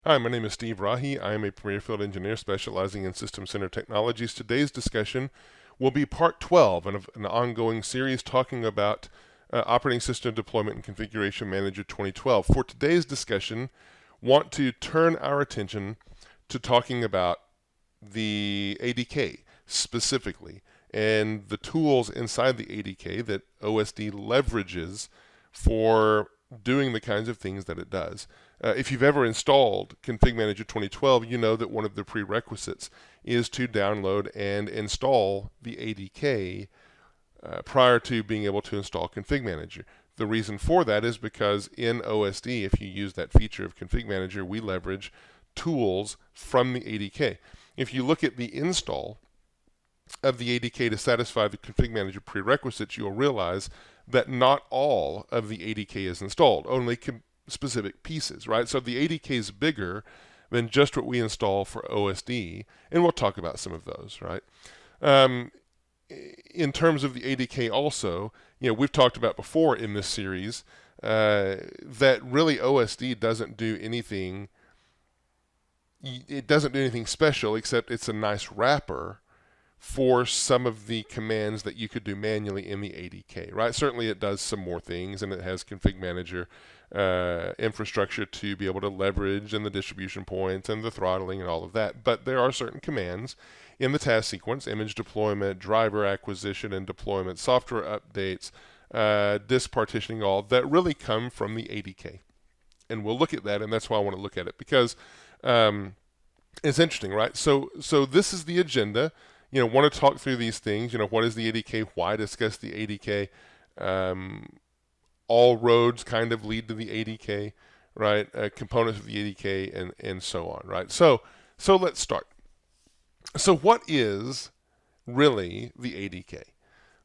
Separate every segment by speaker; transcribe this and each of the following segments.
Speaker 1: Hi, my name is Steve Rahi. I am a Premier Field Engineer specializing in System Center Technologies. Today's discussion will be part 12 of an ongoing series talking about Operating System Deployment and Configuration Manager 2012. For today's discussion, want to turn our attention to talking about the ADK specifically and the tools inside the ADK that OSD leverages for doing the kinds of things that it does. If you've ever installed ConfigMgr 2012, you know that one of the prerequisites is to download and install the ADK prior to being able to install ConfigMgr. The reason for that is because in OSD, if you use that feature of ConfigMgr, we leverage tools from the ADK. If you look at the install of the ADK to satisfy the ConfigMgr prerequisites, you'll realize that not all of the ADK is installed, only specific pieces, right? So the ADK is bigger than just what we install for OSD, and we'll talk about some of those, right? In terms of the ADK also, we've talked about before in this series that really OSD doesn't do anything. It doesn't do anything special, except it's a nice wrapper for some of the commands that you could do manually in the ADK, right? Certainly it does some more things, and it has ConfigMgr infrastructure to be able to leverage, and the distribution points and the throttling and all of that. But there are certain commands in the task sequence: image deployment, driver acquisition and deployment, software updates, disk partitioning, all that really come from the ADK. And we'll look at that, and that's why I want to look at it, because it's interesting, right? So this is the agenda. Want to talk through these things. What is the ADK? Why discuss the ADK? All roads kind of lead to the ADK, right? Components of the ADK and so on, right? So let's start. So what is really the ADK?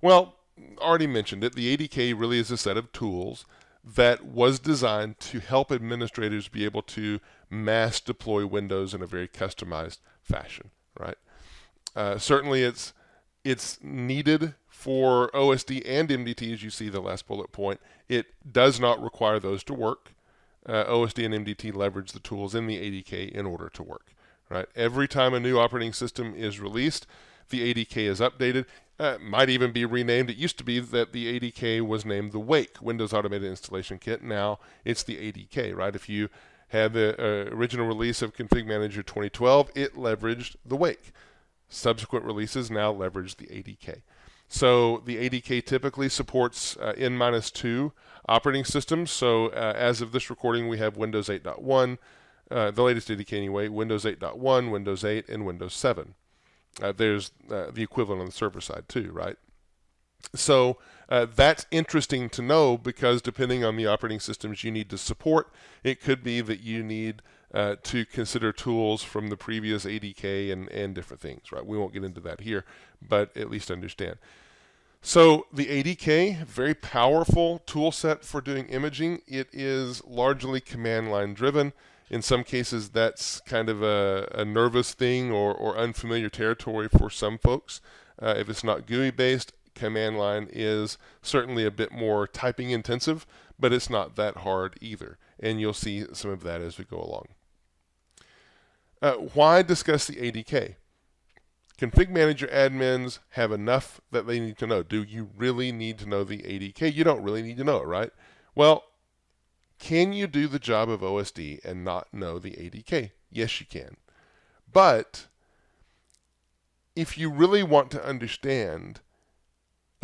Speaker 1: Well, already mentioned it. The ADK really is a set of tools that was designed to help administrators be able to mass deploy Windows in a very customized fashion, right? Certainly it's needed for OSD and MDT, as you see the last bullet point. It does not require those to work. OSD and MDT leverage the tools in the ADK in order to work, right? Every time a new operating system is released, the ADK is updated. Might even be renamed. It used to be that the ADK was named the Wake, Windows Automated Installation Kit. Now it's the ADK, right? If you had the original release of ConfigMgr 2012, it leveraged the Wake. Subsequent releases now leverage the ADK. So the ADK typically supports N-2 operating systems. So as of this recording, we have Windows 8.1, the latest ADK anyway, Windows 8.1, Windows 8, and Windows 7. There's the equivalent on the server side too, right? So that's interesting to know, because depending on the operating systems you need to support, it could be that you need to consider tools from the previous ADK and different things, right? We won't get into that here, but at least understand. So the ADK, very powerful tool set for doing imaging. It is largely command line driven. In some cases, that's kind of a nervous thing or unfamiliar territory for some folks. If it's not GUI based, command line is certainly a bit more typing intensive, but it's not that hard either. And you'll see some of that as we go along. Why discuss the ADK? ConfigMgr admins have enough that they need to know. Do you really need to know the ADK? You don't really need to know it, right? Well, can you do the job of OSD and not know the ADK? Yes, you can. But if you really want to understand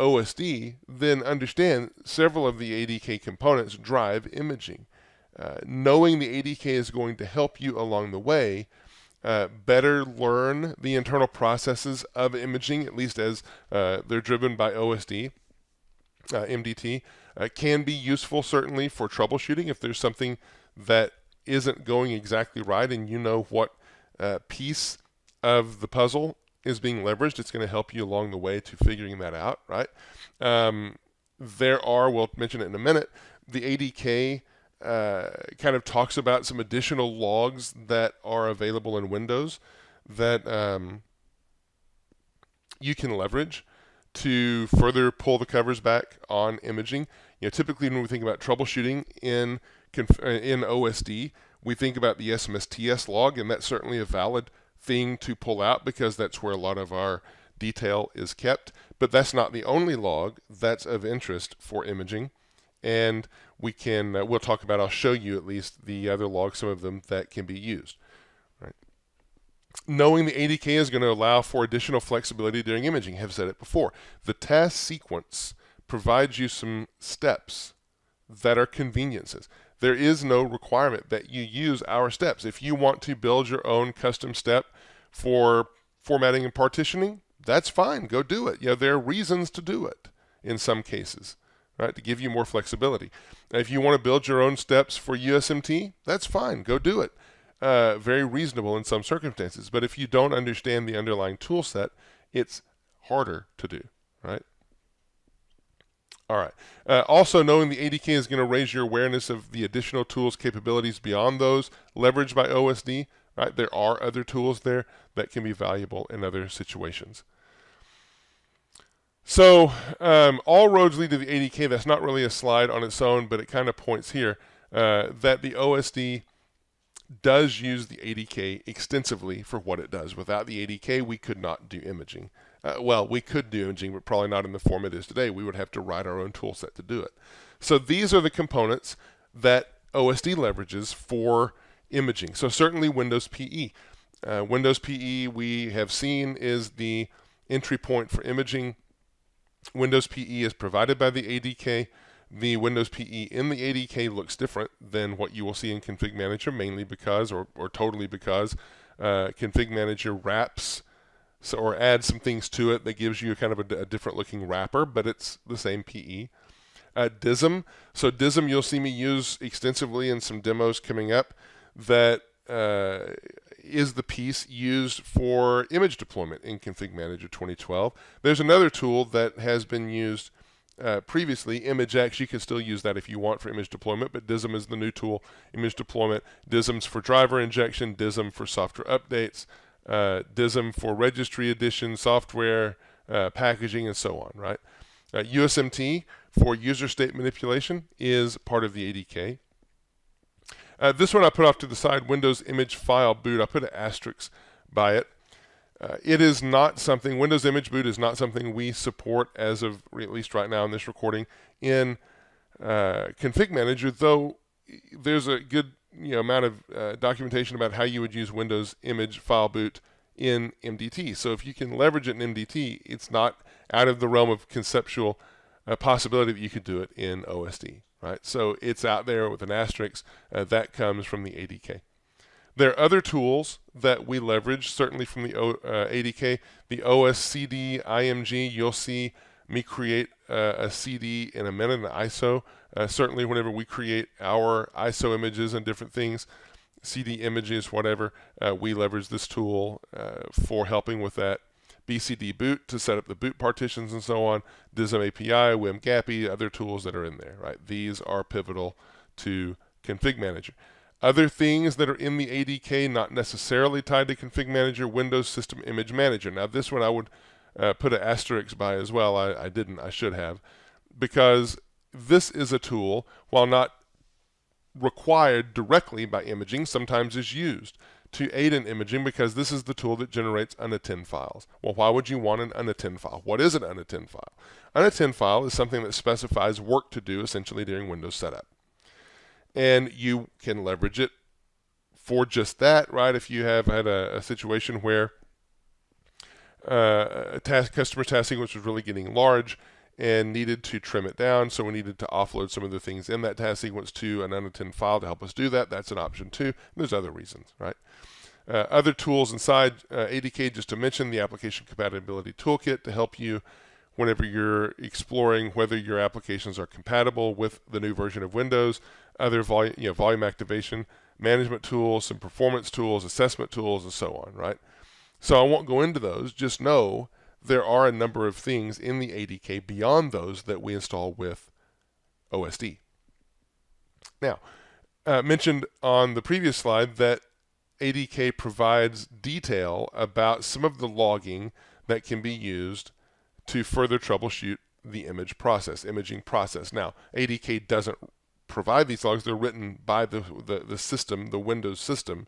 Speaker 1: OSD, then understand several of the ADK components drive imaging. Knowing the ADK is going to help you along the way better learn the internal processes of imaging, at least as they're driven by OSD. MDT can be useful certainly for troubleshooting if there's something that isn't going exactly right and you know what piece of the puzzle is being leveraged. It's going to help you along the way to figuring that out, right? There are, we'll mention it in a minute, the ADK kind of talks about some additional logs that are available in Windows that you can leverage to further pull the covers back on imaging. Typically when we think about troubleshooting in OSD, we think about the SMSTS log, and that's certainly a valid thing to pull out because that's where a lot of our detail is kept. But that's not the only log that's of interest for imaging. And we can, we'll talk about, I'll show you at least the other logs, some of them that can be used. Right. Knowing the ADK is going to allow for additional flexibility during imaging. I have said it before. The task sequence provides you some steps that are conveniences. There is no requirement that you use our steps. If you want to build your own custom step for formatting and partitioning, that's fine. Go do it. There are reasons to do it in some cases, right, to give you more flexibility. If you want to build your own steps for USMT, that's fine. Go do it. Very reasonable in some circumstances. But if you don't understand the underlying tool set, it's harder to do, right? All right. Also, knowing the ADK is going to raise your awareness of the additional tools capabilities beyond those leveraged by OSD. Right? There are other tools there that can be valuable in other situations. So all roads lead to the ADK. That's not really a slide on its own, but it kind of points here that the OSD does use the ADK extensively for what it does. Without the ADK, we could not do imaging. Well, we could do imaging, but probably not in the form it is today. We would have to write our own tool set to do it. So these are the components that OSD leverages for imaging. So certainly Windows PE. Windows PE, we have seen, is the entry point for imaging. Windows PE is provided by the ADK. The Windows PE in the ADK looks different than what you will see in ConfigMgr, mainly because, or totally because, ConfigMgr wraps or adds some things to it that gives you kind of a different looking wrapper, but it's the same PE. DISM. So DISM you'll see me use extensively in some demos coming up. That is the piece used for image deployment in ConfigMgr 2012. There's another tool that has been used previously, ImageX. You can still use that if you want for image deployment, but DISM is the new tool, image deployment. DISM's for driver injection, DISM for software updates, DISM for registry addition, software, packaging, and so on, right? USMT for user state manipulation is part of the ADK. This one I put off to the side, Windows Image File Boot. I put an asterisk by it. It is not something, Windows Image Boot is not something we support as of, at least right now in this recording, in ConfigMgr, though there's a good amount of documentation about how you would use Windows Image File Boot in MDT. So if you can leverage it in MDT, it's not out of the realm of conceptual possibility that you could do it in OSD. Right, so it's out there with an asterisk. That comes from the ADK. There are other tools that we leverage, certainly from the ADK. The OSCD IMG, you'll see me create a CD in a minute, an ISO. Certainly whenever we create our ISO images and different things, CD images, whatever, we leverage this tool for helping with that. BCD Boot to set up the boot partitions and so on, DISM API, WMGAPI, other tools that are in there, right? These are pivotal to ConfigMgr. Other things that are in the ADK, not necessarily tied to ConfigMgr, Windows System Image Manager. Now this one I would put an asterisk by as well. I didn't, I should have, because this is a tool, while not required directly by imaging, sometimes is used to aid in imaging because this is the tool that generates unattend files. Well, why would you want an unattend file? What is an unattend file? Unattend file is something that specifies work to do essentially during Windows setup. And you can leverage it for just that, right? If you have had a situation where customer task sequence was really getting large and needed to trim it down, so we needed to offload some of the things in that task sequence to an unattend file to help us do that. That's an option too. There's other reasons, right? Other tools inside ADK, just to mention, the Application Compatibility Toolkit to help you whenever you're exploring whether your applications are compatible with the new version of Windows. Other volume activation, management tools, some performance tools, assessment tools, and so on, right? So I won't go into those. Just know there are a number of things in the ADK beyond those that we install with OSD. Now, mentioned on the previous slide that ADK provides detail about some of the logging that can be used to further troubleshoot the imaging process. Now, ADK doesn't provide these logs. They're written by the system, the Windows system.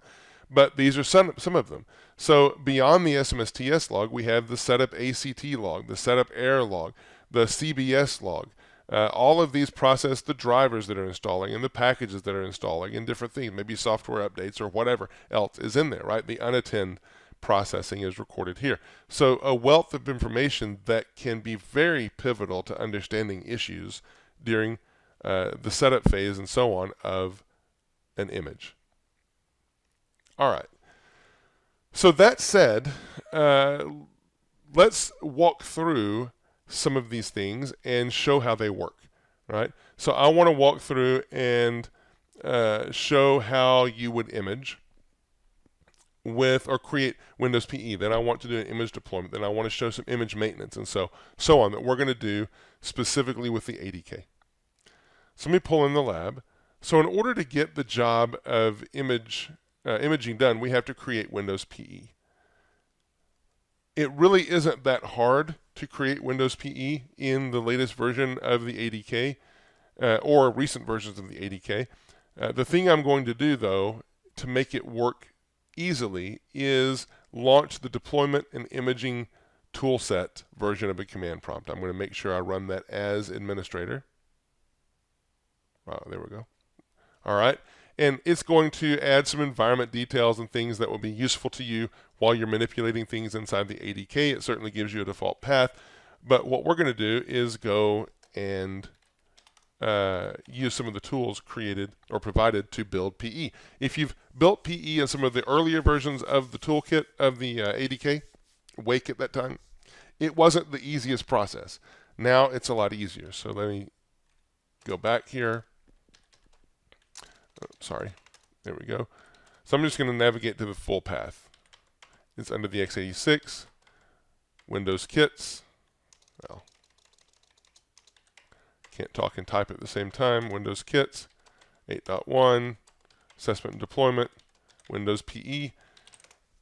Speaker 1: But these are some of them. So beyond the SMSTS log, we have the setup ACT log, the setup error log, the CBS log. All of these process the drivers that are installing and the packages that are installing and different things, maybe software updates or whatever else is in there, right? The unattended processing is recorded here. So a wealth of information that can be very pivotal to understanding issues during the setup phase and so on of an image. All right. So that said, let's walk through some of these things and show how they work, right? So I want to walk through and show how you would image with or create Windows PE. Then I want to do an image deployment. Then I want to show some image maintenance and so on that we're going to do specifically with the ADK. So let me pull in the lab. So in order to get the job of imaging done, we have to create Windows PE. It really isn't that hard to create Windows PE in the latest version of the ADK or recent versions of the ADK. The thing I'm going to do, though, to make it work easily is launch the deployment and imaging toolset version of a command prompt. I'm going to make sure I run that as administrator. Wow, there we go. All right. And it's going to add some environment details and things that will be useful to you while you're manipulating things inside the ADK. It certainly gives you a default path. But what we're going to do is go and use some of the tools created or provided to build PE. If you've built PE in some of the earlier versions of the toolkit of the ADK, Wake at that time, it wasn't the easiest process. Now it's a lot easier. So let me go back here. Sorry, there we go. So I'm just going to navigate to the full path. It's under the x86, Windows kits. Well, can't talk and type at the same time. Windows kits, 8.1, assessment and deployment, Windows PE.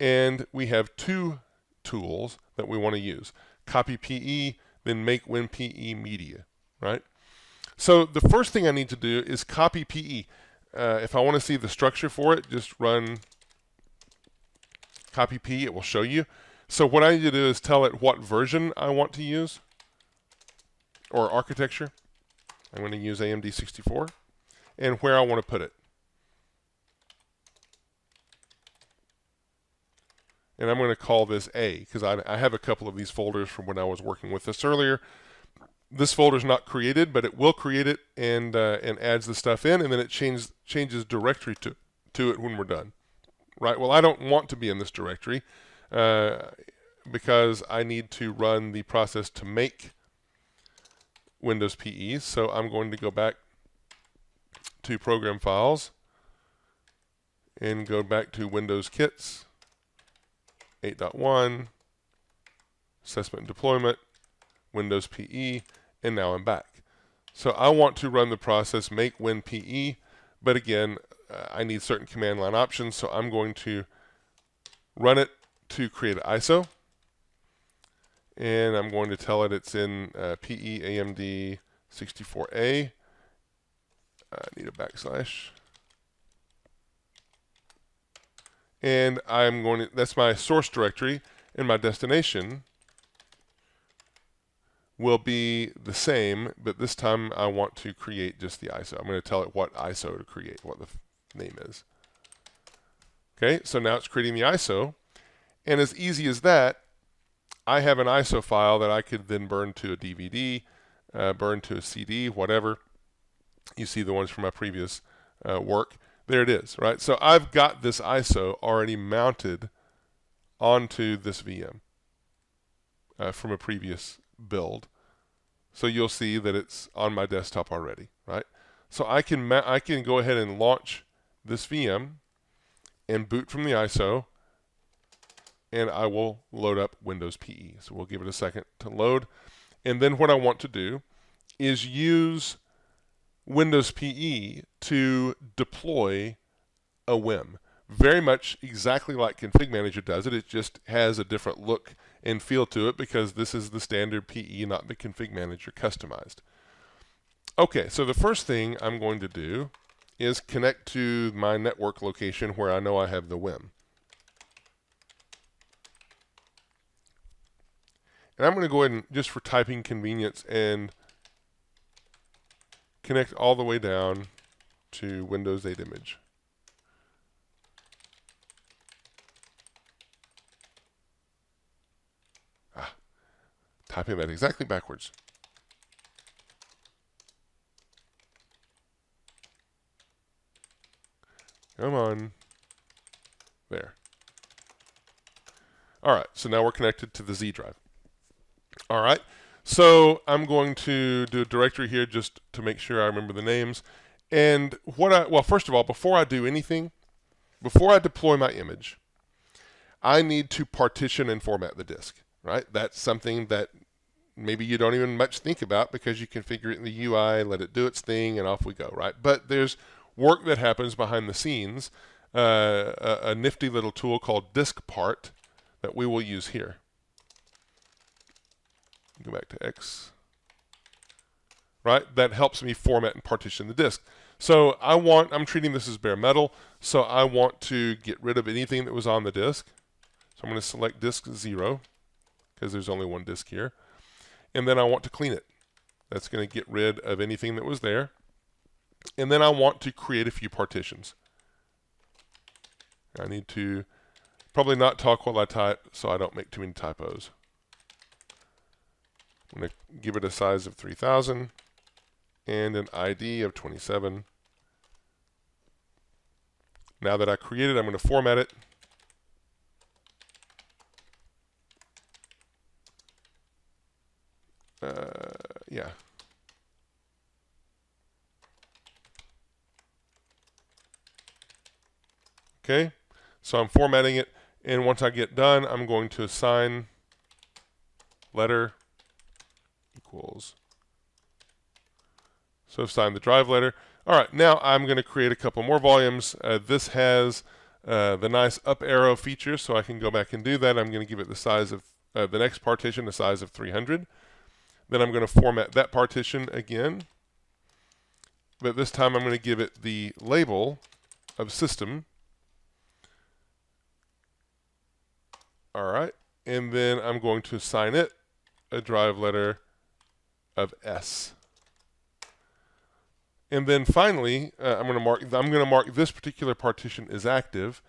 Speaker 1: And we have two tools that we want to use. Copy PE, then make WinPE media, right? So the first thing I need to do is copy PE. If I want to see the structure for it, just run copy P, it will show you. So what I need to do is tell it what version I want to use, or architecture. I'm going to use AMD 64, and where I want to put it. And I'm going to call this A, because I have a couple of these folders from when I was working with this earlier. This folder is not created, but it will create it and adds the stuff in, and then it changes directory to it when we're done. Right? Well, I don't want to be in this directory because I need to run the process to make Windows PE. So I'm going to go back to Program Files and go back to Windows Kits, 8.1, Assessment and Deployment, Windows PE, and now I'm back. So I want to run the process make WinPE, but again, I need certain command line options, so I'm going to run it to create an ISO, and I'm going to tell it it's in PE AMD 64A. I need a backslash. And I'm going to, that's my source directory, and my destination will be the same, but this time I want to create just the ISO. I'm going to tell it what ISO to create, what the name is. Okay, so now it's creating the ISO, and as easy as that, I have an ISO file that I could then burn to a DVD, burn to a CD, whatever. You see the ones from my previous work. There it is, right? So I've got this ISO already mounted onto this VM from a previous build. So you'll see that it's on my desktop already, right? So I can go ahead and launch this VM and boot from the ISO, and I will load up Windows PE. So we'll give it a second to load. And then what I want to do is use Windows PE to deploy a WIM. Very much exactly like ConfigMgr does it. It just has a different look and feel to it because this is the standard PE, not the ConfigMgr customized. Okay, so the first thing I'm going to do is connect to my network location where I know I have the WIM. And I'm going to go ahead and, just for typing convenience, and connect all the way down to Windows 8 image. Typing that exactly backwards. Come on. There. All right, so now we're connected to the Z drive. All right, so I'm going to do a directory here just to make sure I remember the names. And well, first of all, before I do anything, before I deploy my image, I need to partition and format the disk, right? That's something that maybe you don't even much think about because you configure it in the UI, let it do its thing, and off we go, right? But there's work that happens behind the scenes, a nifty little tool called diskpart that we will use here. Go back to X, right? That helps me format and partition the disk. So I'm treating this as bare metal, so I want to get rid of anything that was on the disk. So I'm going to select disk 0, because there's only one disk here. And then I want to clean it. That's going to get rid of anything that was there. And then I want to create a few partitions. I need to probably not talk while I type so I don't make too many typos. I'm going to give it a size of 3000 and an ID of 27. Now that I created it, I'm going to format it. Yeah. Okay, so I'm formatting it, and once I get done, I'm going to assign letter equals. So assign the drive letter. All right, now I'm going to create a couple more volumes. This has the nice up arrow feature, so I can go back and do that. I'm going to give it the size of the next partition, the size of 300. Then I'm going to format that partition again. But this time I'm going to give it the label of system. All right. And then I'm going to assign it a drive letter of S. And then finally, I'm going to mark this particular partition as active.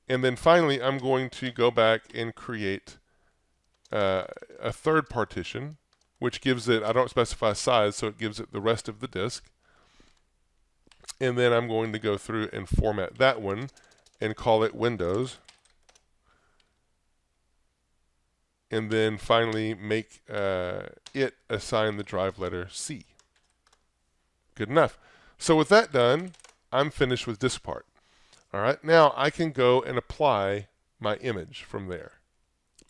Speaker 1: And then finally, I'm going to go back and create a third partition, which gives it, I don't specify size, so it gives it the rest of the disk. And then I'm going to go through and format that one and call it Windows. And then finally make it assign the drive letter C. Good enough. So with that done, I'm finished with diskpart. All right, now I can go and apply my image from there.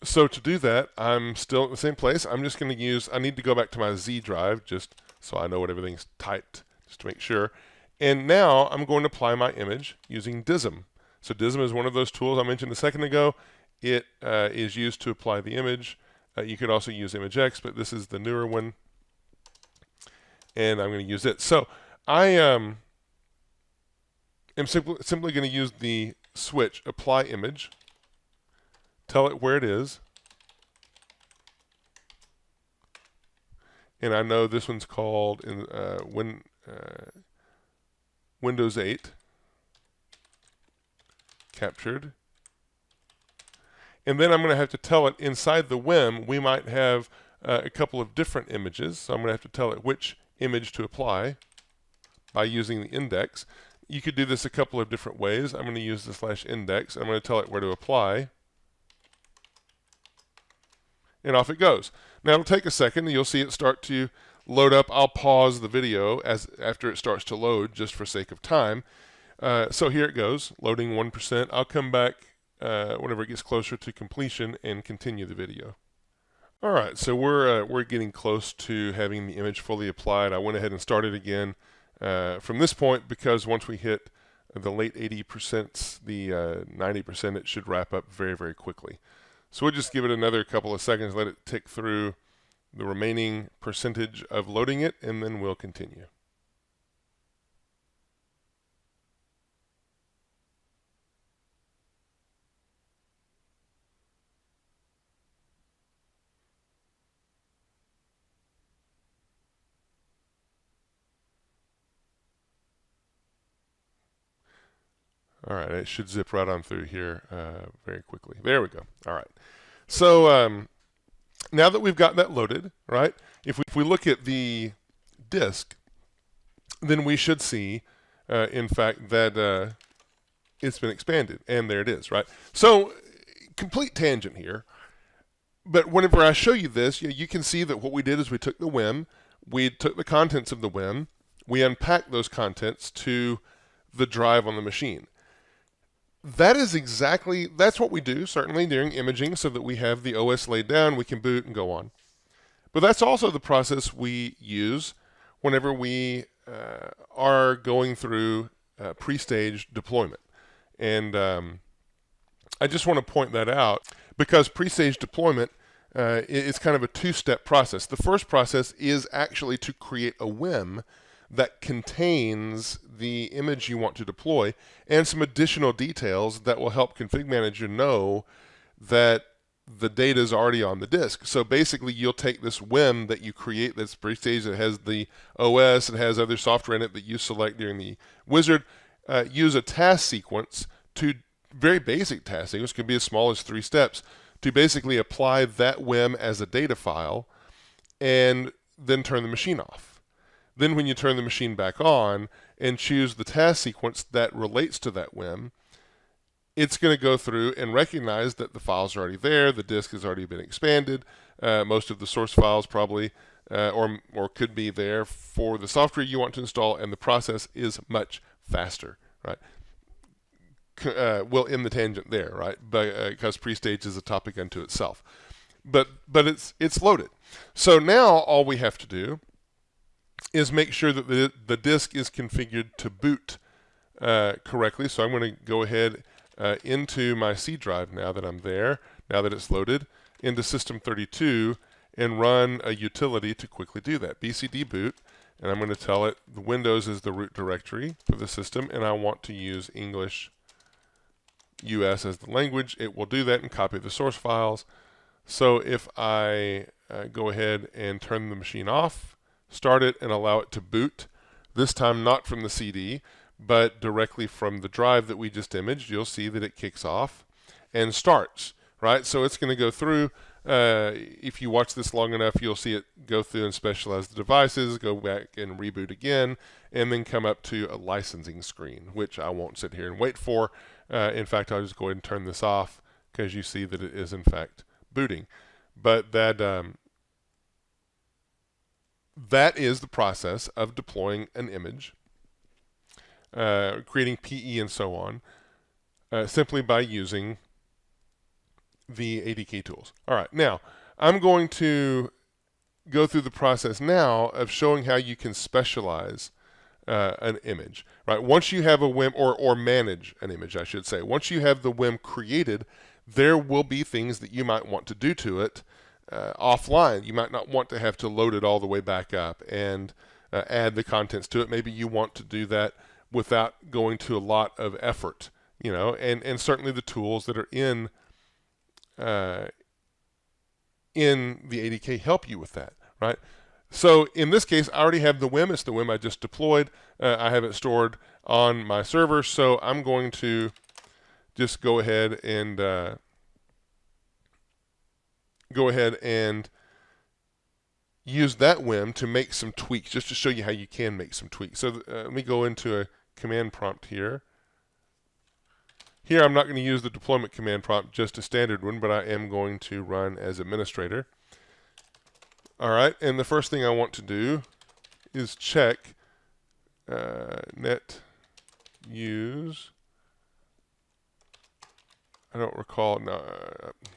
Speaker 1: So to do that, I'm still at the same place. I'm just going to I need to go back to my Z drive just so I know what everything's typed, just to make sure. And now I'm going to apply my image using DISM. So DISM is one of those tools I mentioned a second ago. It is used to apply the image. You could also use ImageX, but this is the newer one. And I'm going to use it. So I am simply going to use the switch apply image, tell it where it is, and I know this one's called in Windows 8 captured. And then I'm going to have to tell it inside the WIM we might have a couple of different images, so I'm going to have to tell it which image to apply by using the index. You could do this a couple of different ways. I'm going to use the /index. I'm going to tell it where to apply. And off it goes. Now it'll take a second and you'll see it start to load up. I'll pause the video after it starts to load just for sake of time. So here it goes, loading 1%. I'll come back whenever it gets closer to completion and continue the video. All right, so we're getting close to having the image fully applied. I went ahead and started again from this point because once we hit the late 80%, the 90%, it should wrap up very, very quickly. So we'll just give it another couple of seconds, let it tick through the remaining percentage of loading it, and then we'll continue. All right, it should zip right on through here very quickly. There we go. All right. So now that we've got that loaded, right, if we look at the disk, then we should see, in fact, that it's been expanded. And there it is, right? So complete tangent here. But whenever I show you this, you can see that what we did is we took the WIM, we took the contents of the WIM, we unpacked those contents to the drive on the machine. That's what we do, certainly during imaging, so that we have the OS laid down, we can boot and go on. But that's also the process we use whenever we are going through pre-stage deployment. And I just want to point that out because pre-stage deployment is kind of a two-step process. The first process is actually to create a WIM that contains the image you want to deploy and some additional details that will help ConfigMgr know that the data is already on the disk. So basically, you'll take this WIM that you create that's pre-staged, that has the OS, it has other software in it that you select during the wizard, use a task sequence to, very basic task sequence, can be as small as 3 steps, to basically apply that WIM as a data file and then turn the machine off. Then when you turn the machine back on and choose the task sequence that relates to that WIM, it's going to go through and recognize that the files are already there, the disk has already been expanded, most of the source files probably, or could be there for the software you want to install, and the process is much faster, right? We'll end the tangent there, right? Because pre-stage is a topic unto itself. But it's loaded. So now all we have to do is make sure that the disk is configured to boot correctly. So I'm going to go ahead into my C drive now that I'm there, now that it's loaded, into System32 and run a utility to quickly do that. BCD Boot, and I'm going to tell it the Windows is the root directory for the system, and I want to use English US as the language. It will do that and copy the source files. So if I go ahead and turn the machine off, start it, and allow it to boot, this time not from the CD, but directly from the drive that we just imaged, you'll see that it kicks off and starts, right? So it's going to go through. If you watch this long enough, you'll see it go through and specialize the devices, go back and reboot again, and then come up to a licensing screen, which I won't sit here and wait for. In fact, I'll just go ahead and turn this off because you see that it is, in fact, booting. But that is the process of deploying an image, creating PE and so on, simply by using the ADK tools. All right, now I'm going to go through the process now of showing how you can specialize an image. Right, once you have a WIM, or manage an image, I should say. Once you have the WIM created, there will be things that you might want to do to it offline. You might not want to have to load it all the way back up and add the contents to it. Maybe you want to do that without going to a lot of effort, and certainly the tools that are in the ADK help you with that, right? So in this case, I already have the WIM. It's the WIM I just deployed. I have it stored on my server, so I'm going to just go ahead and use that WIM to make some tweaks, just to show you how you can make some tweaks. So let me go into a command prompt here. Here I'm not going to use the deployment command prompt, just a standard one, but I am going to run as administrator. All right, and the first thing I want to do is check net use. I don't recall. No,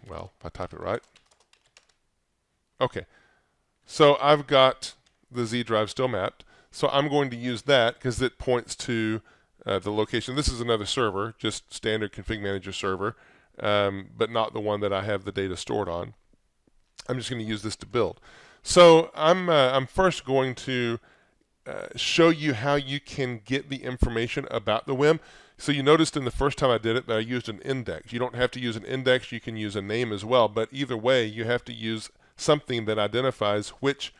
Speaker 1: well, if I type it right. Okay, so I've got the Z drive still mapped. So I'm going to use that because it points to the location. This is another server, just standard ConfigMgr server, but not the one that I have the data stored on. I'm just going to use this to build. So I'm first going to show you how you can get the information about the WIM. So you noticed in the first time I did it that I used an index. You don't have to use an index. You can use a name as well. But either way, you have to use something that identifies which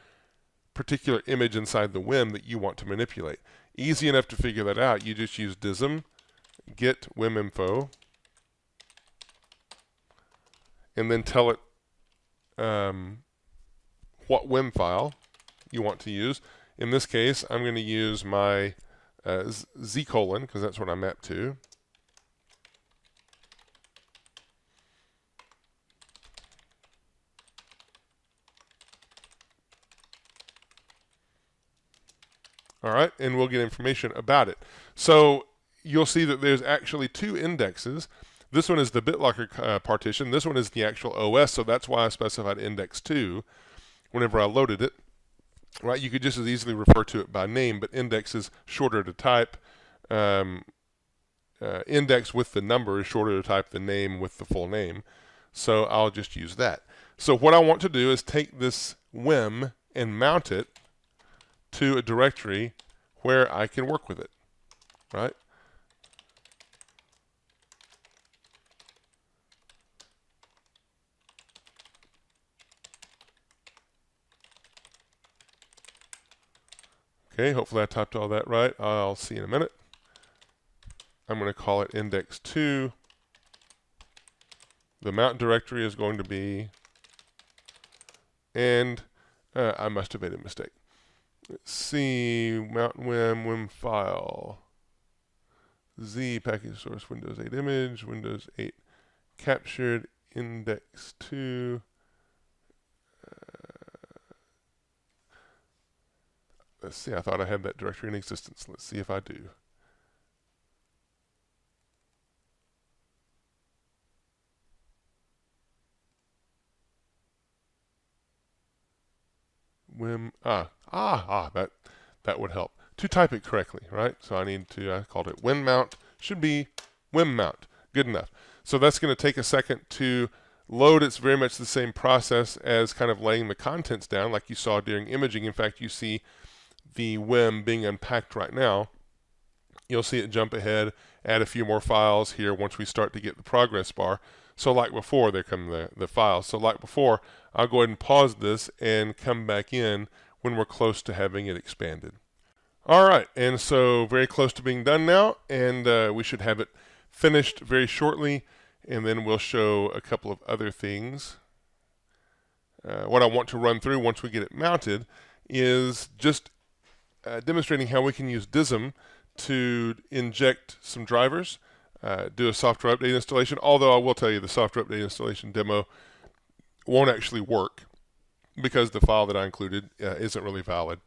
Speaker 1: particular image inside the WIM that you want to manipulate. Easy enough to figure that out. You just use dism get wiminfo, and then tell it what wim file you want to use. In this case, I'm going to use my z colon, because that's what I map to. All right, and we'll get information about it. So you'll see that there's actually two indexes. This one is the BitLocker partition. This one is the actual OS, so that's why I specified index 2 whenever I loaded it. Right, you could just as easily refer to it by name, but index is shorter to type. Index with the number is shorter to type than name with the full name. So I'll just use that. So what I want to do is take this wim and mount it to a directory where I can work with it, right? Okay, hopefully I typed all that right. I'll see in a minute. I'm going to call it index 2. The mount directory is going to be, and I must have made a mistake. Let's see, mount wim file, z package source, Windows 8 image, Windows 8 captured, index 2. Let's see, I thought I had that directory in existence. Let's see if I do. Wim, that would help. To type it correctly, right? So I need to, I called it wim mount, should be wim mount. Good enough. So that's going to take a second to load. It's very much the same process as kind of laying the contents down like you saw during imaging. In fact, you see the wim being unpacked right now. You'll see it jump ahead, add a few more files here once we start to get the progress bar. So like before, there come the files. So like before, I'll go ahead and pause this and come back in when we're close to having it expanded. All right, and so very close to being done now, and we should have it finished very shortly, and then we'll show a couple of other things. What I want to run through once we get it mounted is just demonstrating how we can use DISM to inject some drivers, do a software update installation, although I will tell you the software update installation demo won't actually work because the file that I included isn't really valid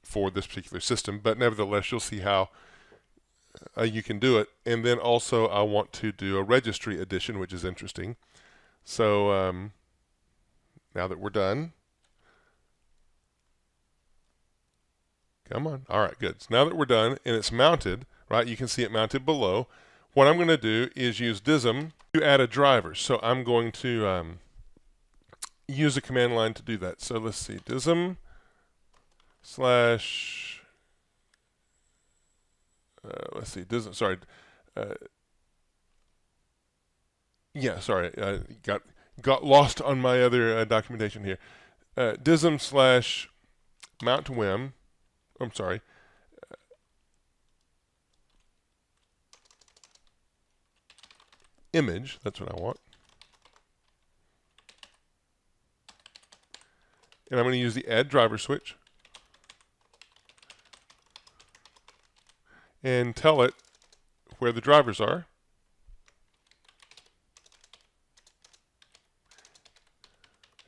Speaker 1: for this particular system, but nevertheless you'll see how you can do it. And then also I want to do a registry addition, which is interesting. So now that we're done, come on. All right, good. So now that we're done and it's mounted, right, you can see it mounted below. What I'm going to do is use DISM to add a driver. So I'm going to use a command line to do that. So let's see, DISM slash, let's see, DISM, sorry. Yeah, sorry, I got lost on my other documentation here. DISM slash mount wim. I'm sorry. Image, that's what I want. And I'm going to use the add driver switch and tell it where the drivers are.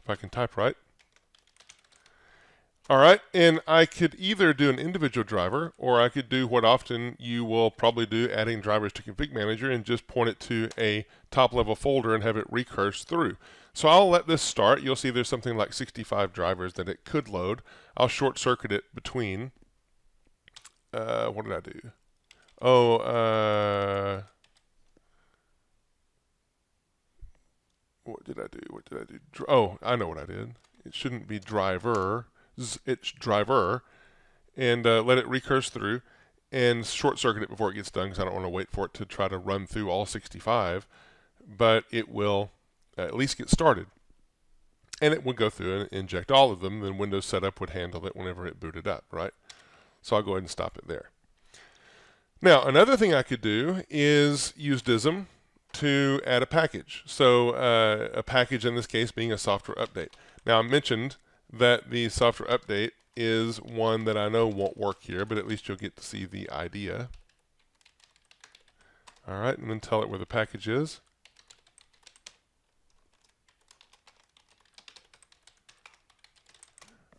Speaker 1: If I can type right. All right, and I could either do an individual driver, or I could do what often you will probably do, adding drivers to ConfigMgr, and just point it to a top-level folder and have it recurse through. So I'll let this start. You'll see there's something like 65 drivers that it could load. I'll short-circuit it between. What did I do? Oh, what did I do? What did I do? Oh, I know what I did. It shouldn't be driver. It's driver, and let it recurse through and short circuit it before it gets done because I don't want to wait for it to try to run through all 65, but it will at least get started, and it would go through and inject all of them. Then Windows Setup would handle it whenever it booted up, right? So I'll go ahead and stop it there. Now, another thing I could do is use DISM to add a package. So a package in this case being a software update. Now, I mentioned that the software update is one that I know won't work here, but at least you'll get to see the idea. All right, and then tell it where the package is.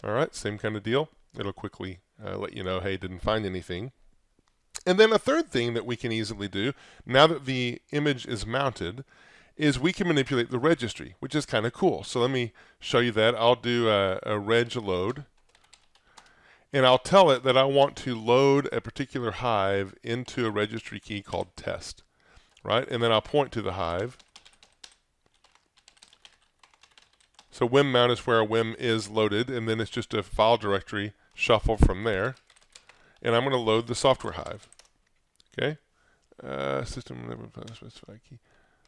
Speaker 1: All right, same kind of deal. It'll quickly let you know, hey, didn't find anything. And then a third thing that we can easily do, now that the image is mounted, is we can manipulate the registry, which is kind of cool. So let me show you that. I'll do a reg load, and I'll tell it that I want to load a particular hive into a registry key called test, right? And then I'll point to the hive. So wim mount is where a wim is loaded, and then it's just a file directory shuffle from there. And I'm going to load the software hive. Okay, system never specify key.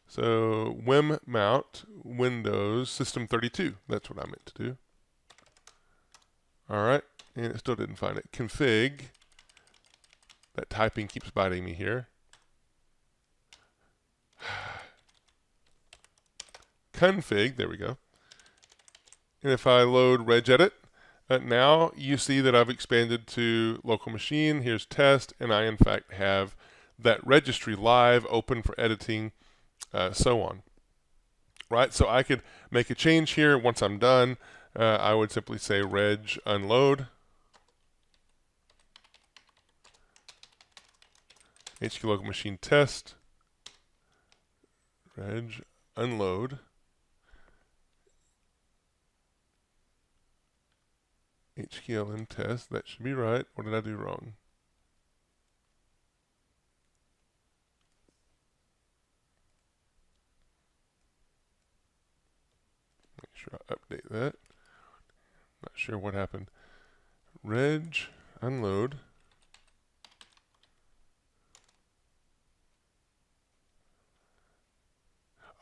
Speaker 1: So wim mount Windows system 32. That's what I meant to do. All right, and it still didn't find it. Config. That typing keeps biting me here. Config. There we go. And if I load regedit, now you see that I've expanded to local machine. Here's test, and I in fact have that registry live, open for editing, so on. Right, so I could make a change here. Once I'm done, I would simply say reg unload. HQ local machine test. Reg unload. HQLM test, that should be right. What did I do wrong? Make sure I update that. Not sure what happened. Reg, unload.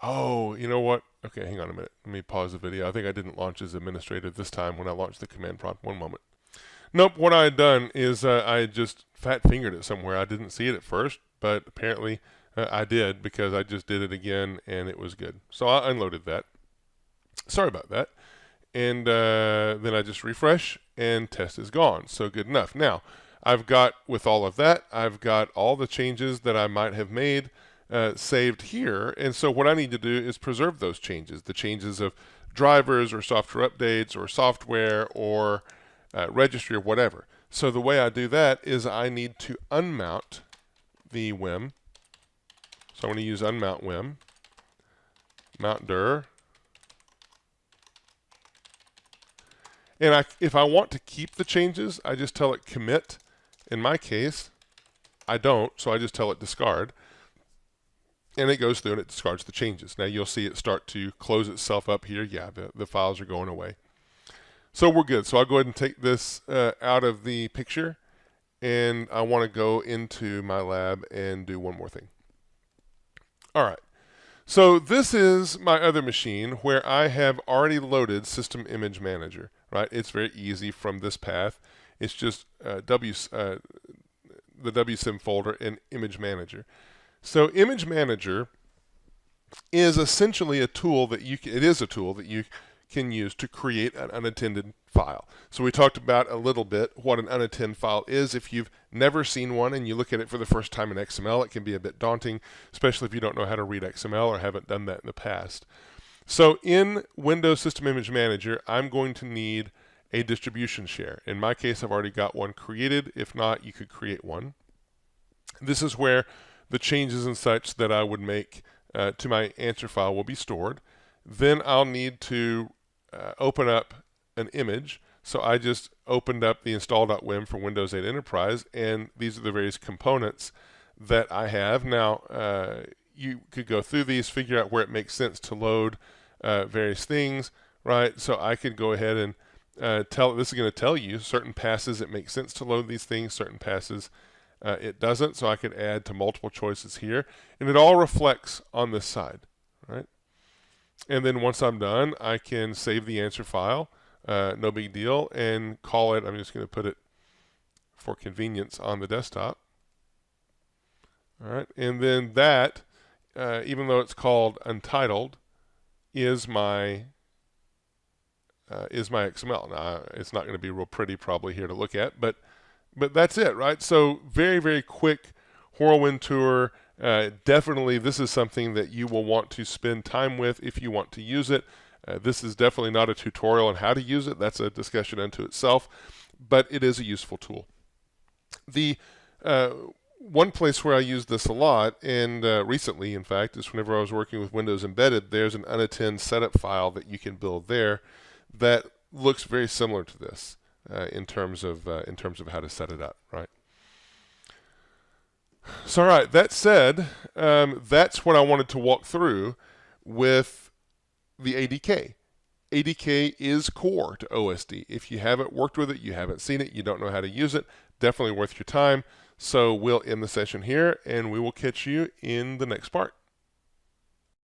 Speaker 1: Oh, you know what? Okay, hang on a minute. Let me pause the video. I think I didn't launch as administrative this time when I launched the command prompt. One moment. Nope, what I had done is I had just fat fingered it somewhere. I didn't see it at first, but apparently I did because I just did it again and it was good. So I unloaded that. Sorry about that. And then I just refresh and test is gone. So good enough. Now, I've got, with all of that, I've got all the changes that I might have made saved here, and so what I need to do is preserve those changes, the changes of drivers or software updates or software or registry or whatever. So the way I do that is I need to unmount the wim. So I'm going to use unmount wim, mount dir, and if I want to keep the changes, I just tell it commit. In my case, I don't, so I just tell it discard. And it goes through and it discards the changes. Now you'll see it start to close itself up here. Yeah, the files are going away. So we're good. So I'll go ahead and take this out of the picture, and I want to go into my lab and do one more thing. All right. So this is my other machine where I have already loaded System Image Manager. Right? It's very easy from this path. It's just the WSIM folder in Image Manager. So Image Manager is essentially a tool that you can use to create an unattended file. So we talked about a little bit what an unattended file is. If you've never seen one and you look at it for the first time in XML, it can be a bit daunting, especially if you don't know how to read XML or haven't done that in the past. So in Windows System Image Manager, I'm going to need a distribution share. In my case, I've already got one created. If not, you could create one. This is where the changes and such that I would make to my answer file will be stored. Then I'll need to open up an image. So I just opened up the install.wim for Windows 8 Enterprise, and these are the various components that I have. Now, you could go through these, figure out where it makes sense to load various things, right? So I could go ahead and this is going to tell you certain passes it makes sense to load these things, certain passes it doesn't. So I could add to multiple choices here, and it all reflects on this side, right? And then once I'm done, I can save the answer file, no big deal, and call it. I'm just going to put it for convenience on the desktop. All right, and then that, even though it's called untitled, is my XML. Now, it's not going to be real pretty probably here to look at, but that's it, right? So very, very quick whirlwind tour. Definitely, this is something that you will want to spend time with if you want to use it. This is definitely not a tutorial on how to use it. That's a discussion unto itself, but it is a useful tool. The one place where I use this a lot, and recently, in fact, is whenever I was working with Windows Embedded. There's an unattend setup file that you can build there that looks very similar to this in terms of how to set it up, right? So, all right. That said, that's what I wanted to walk through with the ADK. ADK is core to OSD. If you haven't worked with it, you haven't seen it, you don't know how to use it, definitely worth your time. So we'll end the session here, and we will catch you in the next part.